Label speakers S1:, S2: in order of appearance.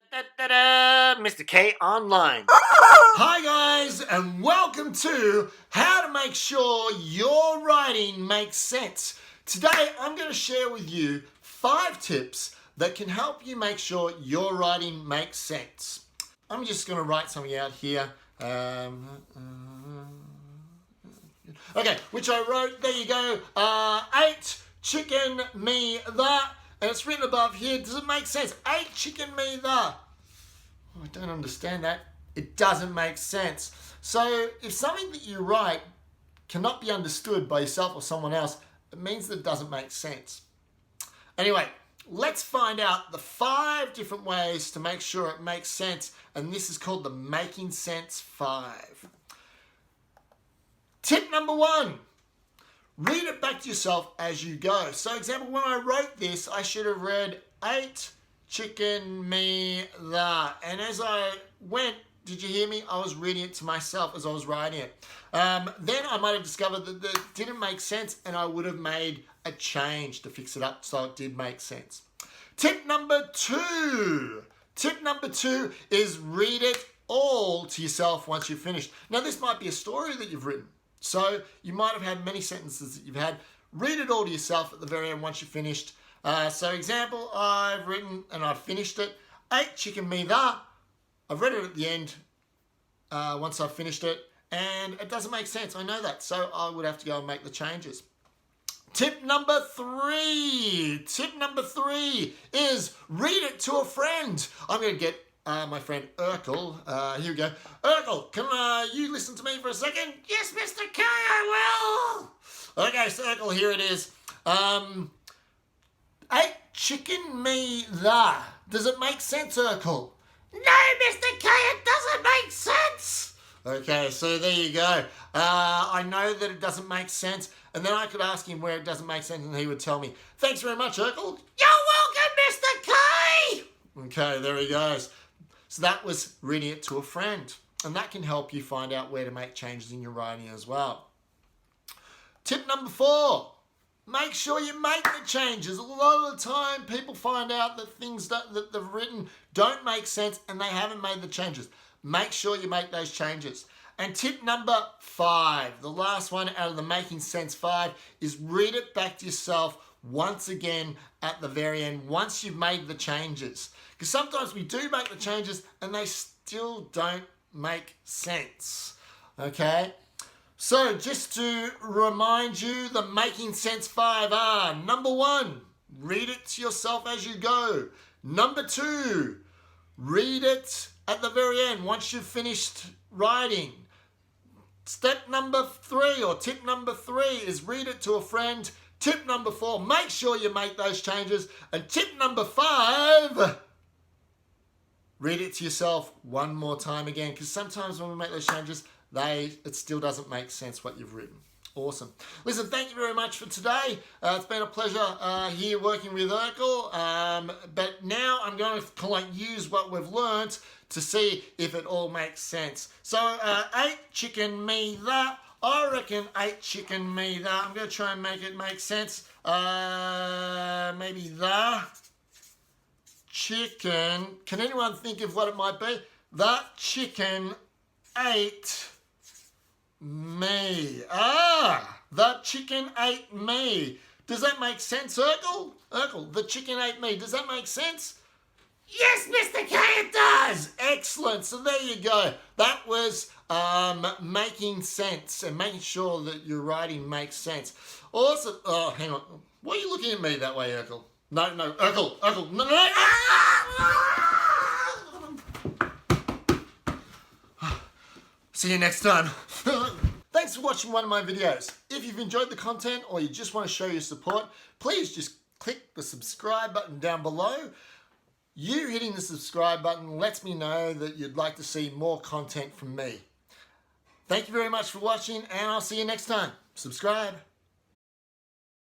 S1: Da-da-da, Mr. K Online.
S2: Hi guys, and welcome to How to Make Sure Your Writing Makes Sense. Today I'm going to share with you 5 tips that can help you make sure your writing makes sense. I'm just going to write something out here. Okay, which I wrote, there you go, 8 chicken me the, and it's written above here. Does it make sense? 8 chicken me the. Oh, I don't understand that. It doesn't make sense. So if something that you write cannot be understood by yourself or someone else, it means that it doesn't make sense. Anyway, let's find out the 5 different ways to make sure it makes sense, and this is called the Making Sense 5. Tip number 1, read it back to yourself as you go. So example, when I wrote this, I should have read 8 chicken me the, and as I went, did you hear me? I was reading it to myself as I was writing it. Then I might have discovered that it didn't make sense, and I would have made a change to fix it up so it did make sense. Tip number 2. Tip number 2 is read it all to yourself once you've finished. Now this might be a story that you've written. So you might have had many sentences that you've had. Read it all to yourself at the very end once you've finished. So example, I've written and I've finished it. 8 chicken me the. I've read it at the end once I've finished it, and it doesn't make sense. I know that, so I would have to go and make the changes. Tip number 3. Tip number 3 is read it to a friend. I'm going to get my friend Urkel. Here we go. Urkel, can you listen to me for a second? Yes, Mr. K, I will. Okay, so Urkel, here it is. 8 chicken me the. Does it make sense, Urkel? No, Mr. K, it doesn't make sense. Okay, so there you go. I know that it doesn't make sense, and then I could ask him where it doesn't make sense, and he would tell me. Thanks very much, Urkel. You're welcome, Mr. K. Okay, there he goes. So that was reading it to a friend, and that can help you find out where to make changes in your writing as well. Tip number 4. Make sure you make the changes. A lot of the time people find out that things that they've written don't make sense and they haven't made the changes. Make sure you make those changes. And tip number 5, the last one out of the Making Sense 5, is read it back to yourself once again at the very end, once you've made the changes. Because sometimes we do make the changes and they still don't make sense. Okay? So just to remind you, the Making Sense 5 are: number 1, read it to yourself as you go. Number 2, read it at the very end once you've finished writing. Step number 3, or tip number 3, is read it to a friend. Tip number 4, make sure you make those changes. And tip number 5, read it to yourself one more time again, because sometimes when we make those changes, it still doesn't make sense what you've written. Awesome. Listen, thank you very much for today. It's been a pleasure here working with Urkel. But now I'm going to use what we've learnt to see if it all makes sense. So 8 chicken me the. I reckon 8 chicken me the. I'm going to try and make it make sense. Maybe the chicken. Can anyone think of what it might be? The chicken ate me. The chicken ate me. Does that make sense, Urkel? Urkel, the chicken ate me. Does that make sense? Yes, Mr. K, it does. Excellent. So there you go. That was making sense and making sure that your writing makes sense. Also, oh, hang on. Why are you looking at me that way, Urkel? No, Urkel, no. See you next time. Thanks for watching one of my videos. If you've enjoyed the content or you just want to show your support, please just click the subscribe button down below. You hitting the subscribe button lets me know that you'd like to see more content from me. Thank you very much for watching, and I'll see you next time. Subscribe.